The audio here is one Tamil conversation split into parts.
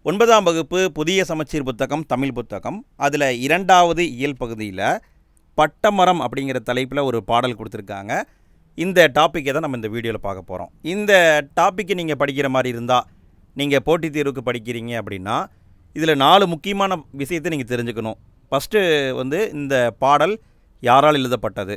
9ஆம் வகுப்பு புதிய சமச்சீர் புத்தகம் தமிழ் புத்தகம். அதில் 2வது இயல் பகுதியில் பட்டமரம் அப்படிங்கிற தலைப்பில் ஒரு பாடல் கொடுத்துருக்காங்க. இந்த டாப்பிக்கை தான் நம்ம இந்த வீடியோவில் பார்க்க போகிறோம். இந்த டாப்பிக்கை நீங்கள் படிக்கிற மாதிரி இருந்தால், நீங்கள் போட்டித் தேர்வுக்கு படிக்கிறீங்க அப்படின்னா, இதில் 4 முக்கியமான விஷயத்தை நீங்கள் தெரிஞ்சுக்கணும். ஃபஸ்ட்டு இந்த பாடல் யாரால் எழுதப்பட்டது,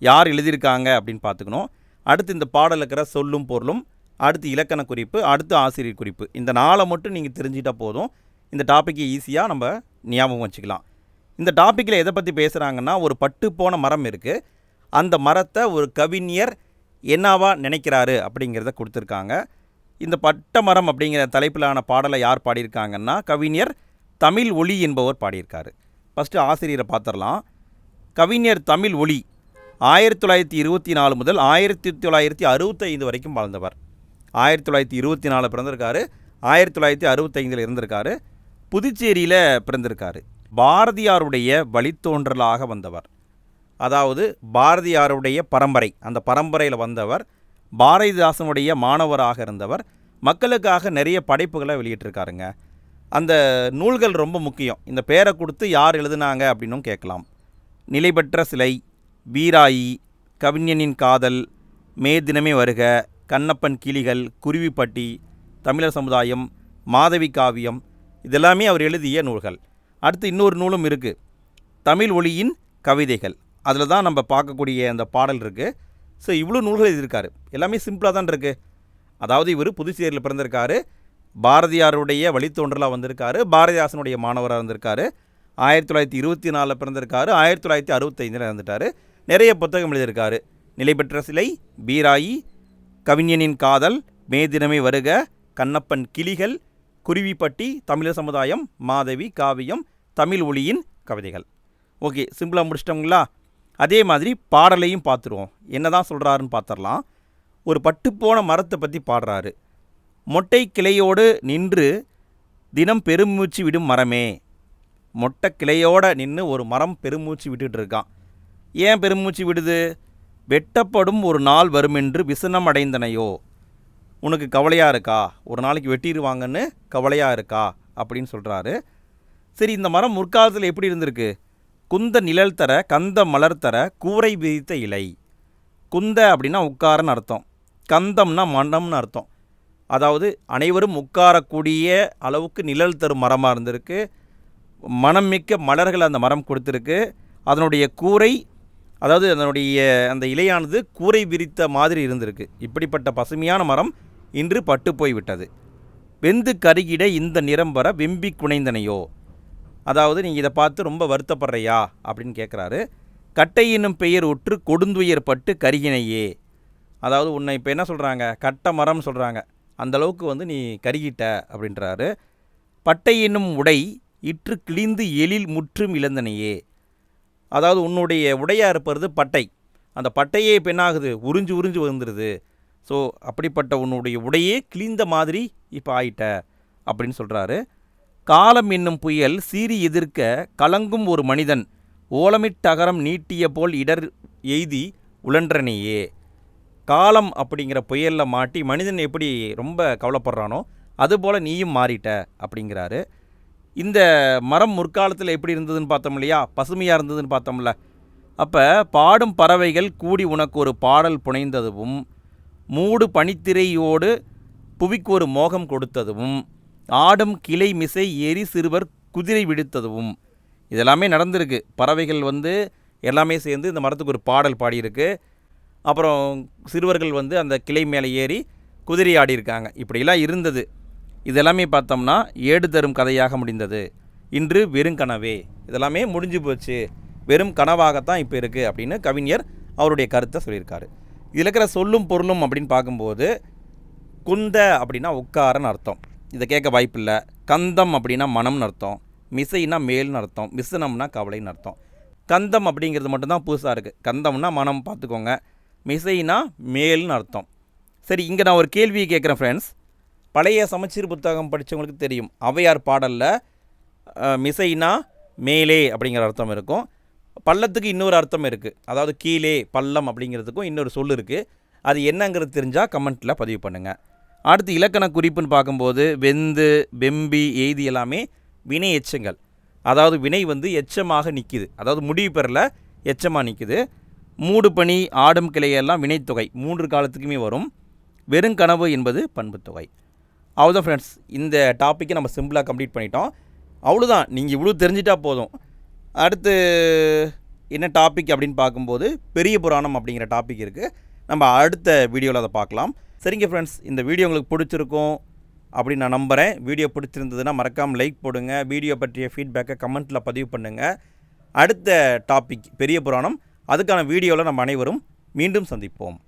யார் எழுதியிருக்காங்க அப்படின்னு பார்த்துக்கணும். அடுத்து இந்த பாடல் இருக்கிற சொல்லும் பொருளும், அடுத்து இலக்கண குறிப்பு, அடுத்து ஆசிரியர் குறிப்பு. இந்த 4 மட்டும் நீங்கள் தெரிஞ்சிட்டால் போதும். இந்த டாப்பிக்கை ஈஸியாக நம்ம ஞாபகம் வச்சுக்கலாம். இந்த டாப்பிக்கில் எதை பற்றி பேசுகிறாங்கன்னா, ஒரு பட்டு போன மரம் இருக்குது. அந்த மரத்தை ஒரு கவிஞர் என்னவா நினைக்கிறாரு அப்படிங்கிறத கொடுத்துருக்காங்க. இந்த பட்ட மரம் அப்படிங்கிற தலைப்பிலான பாடலை யார் பாடியிருக்காங்கன்னா, கவிஞர் தமிழ் ஒளி என்பவர் பாடியிருக்காரு. ஃபஸ்ட்டு ஆசிரியரை பார்த்துடலாம். கவிஞர் தமிழ் ஒளி 1924 முதல் 1965 வரைக்கும் வாழ்ந்தவர். 1924 பிறந்திருக்காரு, 1965 இருந்திருக்காரு. புதுச்சேரியில் பிறந்திருக்காரு. பாரதியாருடைய வழித்தோன்றலாக வந்தவர். அதாவது பாரதியாருடைய பரம்பரை, அந்த பரம்பரையில் வந்தவர். பாரதிதாசனுடைய மாணவராக இருந்தவர். மக்களுக்காக நிறைய படைப்புகளை வெளியிட்டிருக்காருங்க. அந்த நூல்கள் ரொம்ப முக்கியம். இந்த பேரை கொடுத்து யார் எழுதுனாங்க அப்படின்னும் கேட்கலாம். நிலைபெற்ற சிலை, வீராயி, கவிஞனின் காதல், மே தினமே வருக, கண்ணப்பன் கிளிகள், குருவிப்பட்டி, தமிழர் சமுதாயம், மாதவி காவியம், இதெல்லாமே அவர் எழுதிய நூல்கள். அடுத்து இன்னொரு நூலும் இருக்குது, தமிழ் ஒளியின் கவிதைகள். அதில் தான் நம்ம பார்க்கக்கூடிய அந்த பாடல் இருக்குது. ஸோ இவ்வளோ நூல்கள் எழுதியிருக்காரு. எல்லாமே சிம்பிளாக தான் இருக்குது. அதாவது இவர் புதுச்சேரியில் பிறந்திருக்காரு, பாரதியாருடைய வழித்தோன்றலாக வந்திருக்காரு, பாரதிதாசனுடைய மாணவராக இருந்திருக்காரு, 1924 பிறந்திருக்காரு, 1965 இறந்துட்டார். நிறைய புத்தகம் எழுதியிருக்காரு. நிலைபெற்ற சிலை, வீராயி, கவிஞனின் காதல், மே தினமே வருக, கண்ணப்பன் கிளிகள், குருவிப்பட்டி, தமிழர் சமுதாயம், மாதவி காவியம், தமிழ் ஒளியின் கவிதைகள். ஓகே, சிம்பிளாக முடிச்சிட்டோங்களா? அதே மாதிரி பாடலையும் பார்த்துருவோம். என்ன தான் சொல்கிறாருன்னு பார்த்துடலாம். ஒரு பட்டுப்போன மரத்தை பற்றி பாடுறாரு. மொட்டை கிளையோடு நின்று தினம் பெருமூச்சு விடும் மரமே. மொட்டை கிளையோடு நின்று ஒரு மரம் பெருமூச்சு விட்டுட்டு இருக்கான். ஏன் பெருமூச்சு விடுது? வெட்டப்படும் ஒரு நாள் வருமென்று விசனம் அடைந்தனையோ. உனக்கு கவலையாக இருக்கா? ஒரு நாளைக்கு வெட்டிடுவாங்கன்னு கவலையாக இருக்கா அப்படின்னு சொல்கிறாரு. சரி, இந்த மரம் முற்காலத்தில் எப்படி இருந்திருக்கு? குந்த நிழல் தர, கந்த மலர் தர, கூரை விரித்த இலை. குந்த அப்படின்னா உட்காரன்னு அர்த்தம், கந்தம்னா மனம்னு அர்த்தம். அதாவது அனைவரும் உட்காரக்கூடிய அளவுக்கு நிழல் தரும் மரமாக இருந்திருக்கு. மனம் மிக்க மலர்கள் அந்த மரம் கொடுத்துருக்கு. அதனுடைய கூரை, அதாவது அதனுடைய அந்த இலையானது கூரை விரித்த மாதிரி இருந்திருக்கு. இப்படிப்பட்ட பசுமையான மரம் இன்று பட்டு போய்விட்டது. வெந்து கருகிட இந்த நிறம் வர வெம்பி குனைந்தனையோ. அதாவது நீங்கள் இதை பார்த்து ரொம்ப வருத்தப்படுறையா அப்படின்னு கேட்குறாரு. கட்டை என்னும் பெயர் உற்று கொடுந்துயர் பட்டு கருகினையே. அதாவது உன்னை இப்போ என்ன சொல்கிறாங்க, கட்ட மரம் சொல்கிறாங்க. அந்தளவுக்கு நீ கருகிட்ட அப்படின்றாரு. பட்டை என்னும் உடை இற்று கிழிந்து எழில் முற்றும் இழந்தனையே. அதாவது உன்னுடைய உடையாக இருப்பது பட்டை. அந்த பட்டையே இப்போ என்ன ஆகுது, உறிஞ்சு உறிஞ்சு வந்துடுது. ஸோ அப்படிப்பட்ட உன்னுடைய உடையே கிழிந்த மாதிரி இப்போ ஆயிட்ட அப்படின்னு சொல்கிறாரு. காலம் என்னும் புயல் சீறி எதிர்க்க கலங்கும் ஒரு மனிதன் ஓலமிட்டகரம் நீட்டிய போல் இடர் எய்தி உழன்றனையே. காலம் அப்படிங்கிற புயலில் மாட்டி மனிதன் எப்படி ரொம்ப கவலைப்படுறானோ அதுபோல் நீயும் மாறிட்ட அப்படிங்கிறாரு. இந்த மரம் முற்காலத்தில் எப்படி இருந்ததுன்னு பார்த்தோம் இல்லையா, பசுமையாக இருந்ததுன்னு பார்த்தோம்ல. அப்போ பாடும் பறவைகள் கூடி உனக்கு ஒரு பாடல் புனைந்ததும், மூடு பனித்திரையோடு புவிக்கு ஒரு மோகம் கொடுத்ததும், ஆடும் கிளை மிசை ஏறி சிறுவர் குதிரை விடுத்ததும், இதெல்லாமே நடந்திருக்கு. பறவைகள் எல்லாமே சேர்ந்து இந்த மரத்துக்கு ஒரு பாடல் பாடியிருக்கு. அப்புறம் சிறுவர்கள் அந்த கிளை மேலே ஏறி குதிரை ஆடியிருக்காங்க. இப்படிலாம் இருந்தது. இதெல்லாமே பார்த்தோம்னா ஏடு தரும் கதையாக முடிந்தது. இன்று வெறும் கனவே. இதெல்லாமே முடிஞ்சு போச்சு, வெறும் கனவாகத்தான் இப்போ இருக்குது அப்படின்னு கவிஞர் அவருடைய கருத்தை சொல்லியிருக்காரு. இதில் இருக்கிற சொல்லும் பொருளும் அப்படின்னு பார்க்கும்போது, குந்த அப்படின்னா உட்காரன்னு அர்த்தம், இதை கேட்க வாய்ப்பில்லை. கந்தம் அப்படின்னா மனம்னு அர்த்தம், மிசைனா மேல்னு அர்த்தம், விசனம்னா கவலைன்னு அர்த்தம். கந்தம் அப்படிங்கிறது மட்டும்தான் புதுசாக இருக்குது. கந்தம்னா மனம் பார்த்துக்கோங்க, மிசைனா மேல்னு அர்த்தம். சரி, இங்கே நான் ஒரு கேள்வியை கேட்குறேன் ஃப்ரெண்ட்ஸ். பழைய சமச்சீர் புத்தகம் படித்தவங்களுக்கு தெரியும், ஔவையார் பாடலில் மிசைனா மேலே அப்படிங்கிற அர்த்தம் இருக்கும். பள்ளத்துக்கு இன்னொரு அர்த்தம் இருக்குது, அதாவது கீழே பள்ளம் அப்படிங்கிறதுக்கும் இன்னொரு சொல் இருக்குது. அது என்னங்கிறது தெரிஞ்சால் கமெண்ட்டில் பதிவு பண்ணுங்கள். அடுத்து இலக்கண குறிப்புன்னு பார்க்கும்போது வெந்து, வெம்பி, எய்தி எல்லாமே வினை எச்சங்கள். அதாவது வினை வந்து எச்சமாக நிற்கிது, அதாவது முடிவு பெறல எச்சமாக நிற்குது. மூடு பனி, ஆடும் கிளையெல்லாம் வினைத்தொகை 3 காலத்துக்குமே வரும். வெறுங்கனவு என்பது பண்புத்தொகை. அவ்வளோதான் ஃப்ரெண்ட்ஸ், இந்த டாப்பிக்கை நம்ம சிம்பிளாக கம்ப்ளீட் பண்ணிட்டோம். அவ்வளோதான், நீங்கள் இவ்வளோ தெரிஞ்சிட்டா போதும். அடுத்து என்ன டாபிக் அப்படின்னு பார்க்கும்போது பெரிய புராணம் அப்படிங்கிற டாபிக் இருக்குது. நம்ம அடுத்த வீடியோவில் அதை பார்க்கலாம். சரிங்க ஃப்ரெண்ட்ஸ், இந்த வீடியோ உங்களுக்கு பிடிச்சிருக்கும் அப்படின்னு நான் நம்புகிறேன். வீடியோ பிடிச்சிருந்ததுன்னா மறக்காமல் லைக் போடுங்க. வீடியோ பற்றிய ஃபீட்பேக்கை கமெண்ட்டில் பதிவு பண்ணுங்கள். அடுத்த டாபிக் பெரிய புராணம், அதுக்கான வீடியோவில் நம்ம அனைவரும் மீண்டும் சந்திப்போம்.